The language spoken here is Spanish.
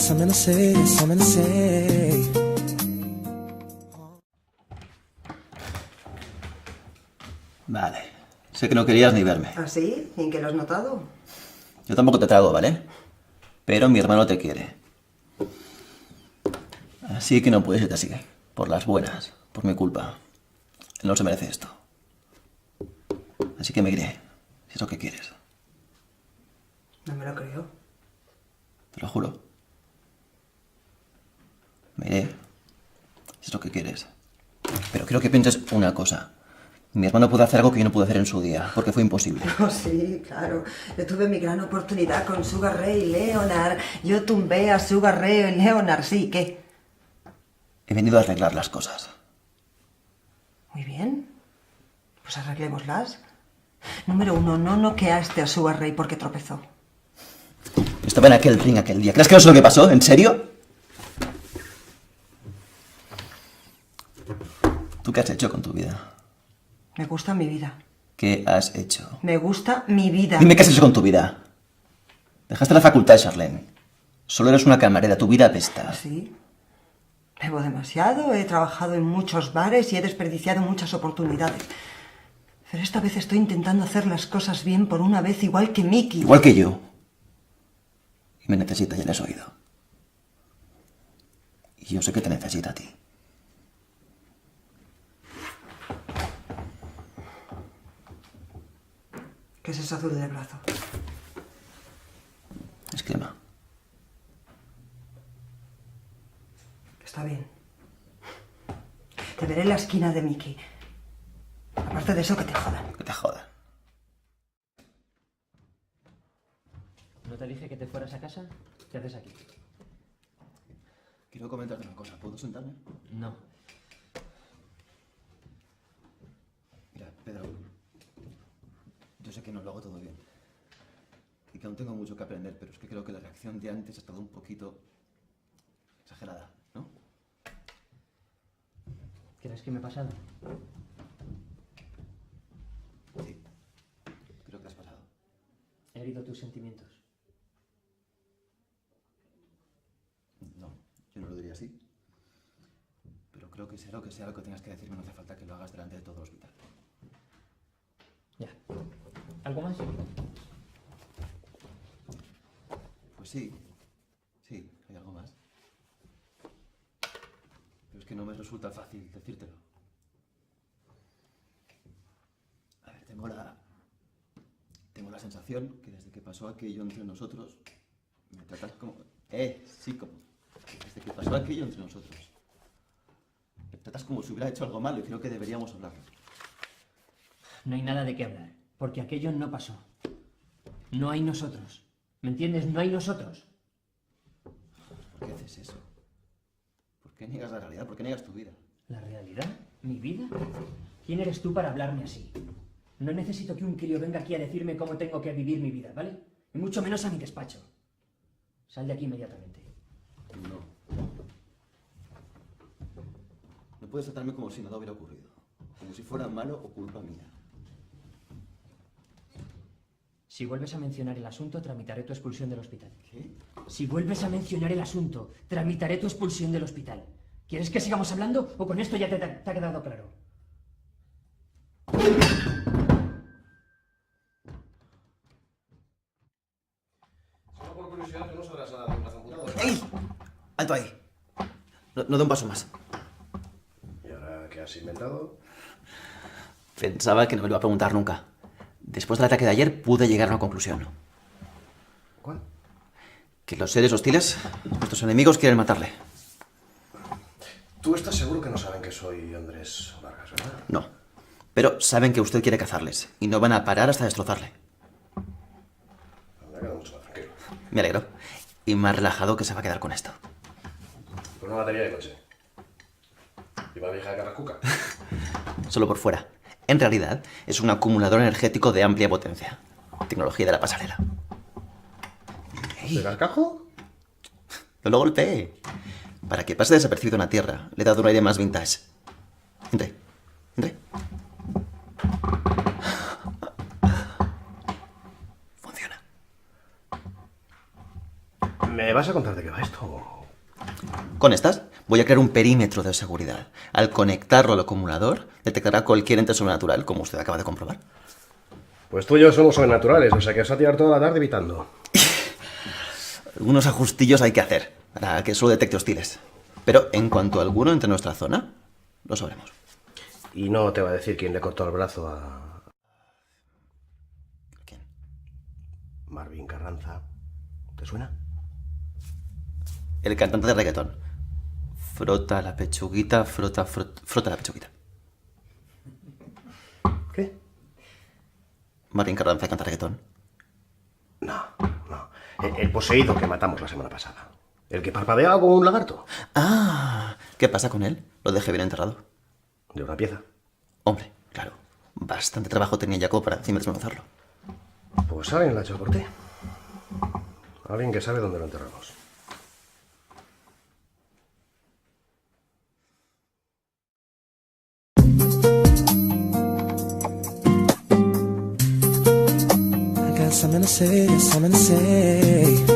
something to say, something to say. Vale. Sé que no querías ni verme. ¿Ah, sí? ¿Y en qué lo has notado? Yo tampoco te trago, ¿vale? Pero mi hermano te quiere. Así que no puedes irte así. Por las buenas. Por mi culpa. Él no se merece esto. Así que me iré. Si es lo que quieres. No me lo creo. Te lo juro. Me iré. Si es lo que quieres. Pero quiero que pienses una cosa. Mi hermano puede hacer algo que yo no pude hacer en su día, porque fue imposible. Oh, sí, claro. Yo tuve mi gran oportunidad con Sugar Ray y Leonard. Yo tumbé a Sugar Ray y Leonard, sí, ¿qué? He venido a arreglar las cosas. Muy bien. Pues arreglémoslas. Número 1, no noqueaste a Sugar Ray porque tropezó. Estaba en aquel ring aquel día. ¿Crees que no sé lo que pasó? ¿En serio? ¿Tú qué has hecho con tu vida? Me gusta mi vida. ¿Qué has hecho? Me gusta mi vida. Dime qué has hecho con tu vida. Dejaste la facultad, Charlene. Solo eres una camarera, tu vida apesta. Sí. Bebo demasiado, he trabajado en muchos bares y he desperdiciado muchas oportunidades. Pero esta vez estoy intentando hacer las cosas bien por una vez, igual que Mickey. Igual que yo. Y me necesita, ya le has oído. Y yo sé que te necesita a ti. ¿Qué es eso azul del brazo? Es crema. Está bien. Te veré en la esquina de Mickey. Aparte de eso, que te jodan. Que te jodan. ¿No te dije que te fueras a casa? ¿Qué haces aquí? Quiero comentarte una cosa. ¿Puedo sentarme? No. Mira, Pedro. Yo sé que no lo hago todo bien. Y que aún tengo mucho que aprender, pero es que creo que la reacción de antes ha estado un poquito exagerada, ¿no? ¿Crees que me he pasado? Sí. Creo que has pasado. ¿He herido tus sentimientos? No, yo no lo diría así. Pero creo que sea lo que tengas que decirme, no hace falta que lo hagas delante de todo el hospital. Ya. ¿Algo más? Pues sí. Sí, hay algo más. Pero es que no me resulta fácil decírtelo. A ver, tengo la sensación que desde que pasó aquello entre nosotros, me tratas como... sí, como... Desde que pasó aquello entre nosotros, me tratas como si hubiera hecho algo malo y creo que deberíamos hablarlo. No hay nada de qué hablar, porque aquello no pasó. No hay nosotros. ¿Me entiendes? No hay nosotros. ¿Por qué haces eso? ¿Por qué niegas la realidad? ¿Por qué niegas tu vida? ¿La realidad? ¿Mi vida? ¿Quién eres tú para hablarme así? No necesito que un crío venga aquí a decirme cómo tengo que vivir mi vida, ¿vale? Y mucho menos a mi despacho. Sal de aquí inmediatamente. No. No puedes tratarme como si nada hubiera ocurrido. Como si fuera malo o culpa mía. Si vuelves a mencionar el asunto, tramitaré tu expulsión del hospital. ¿Qué? Si vuelves a mencionar el asunto, tramitaré tu expulsión del hospital. ¿Quieres que sigamos hablando o con esto ya te ha quedado claro? Solo por curiosidad, ¿tú no sabrás nada de un plazo amputado? ¡Ey! ¡Alto ahí! No de un paso más. ¿Y ahora qué has inventado? Pensaba que no me lo iba a preguntar nunca. Después del ataque de ayer pude llegar a una conclusión. ¿Cuál? Que los seres hostiles, nuestros enemigos, quieren matarle. Tú estás seguro que no saben que soy Andrés Vargas, ¿verdad? No. Pero saben que usted quiere cazarles y no van a parar hasta destrozarle. Me ha quedado mucho más tranquilo. Me alegro. Y más relajado que se va a quedar con esto. Por una batería de coche. ¿Y va vieja de Carrascuca? Solo por fuera. En realidad, es un acumulador energético de amplia potencia. Tecnología de la pasarela. ¿De cascajo? No lo golpeé. Para que pase desapercibido en la Tierra, le he dado un aire más vintage. Entre. Funciona. Me ¿Me vas a contar de qué va esto? Con estas voy a crear un perímetro de seguridad. Al conectarlo al acumulador, detectará cualquier ente sobrenatural, como usted acaba de comprobar. Pues tú y yo somos sobrenaturales, o sea que vas a tirar toda la tarde evitando. Algunos ajustillos hay que hacer para que solo detecte hostiles. Pero en cuanto a alguno entre nuestra zona, lo sabremos. Y no te va a decir quién le cortó el brazo a ¿Quién? Marvin Carranza. ¿Te suena? El cantante de reggaetón. Frota la pechuguita, frota la pechuguita. ¿Qué? Martín Carranza canta reggaetón. No. El poseído que matamos la semana pasada. El que parpadeaba como un lagarto. Ah, ¿qué pasa con él? Lo dejé bien enterrado. De una pieza. Hombre, claro. Bastante trabajo tenía Jacob para encima desmenuzarlo. Pues alguien la ha hecho por ti. Alguien que sabe dónde lo enterramos. I got something to say, something to say.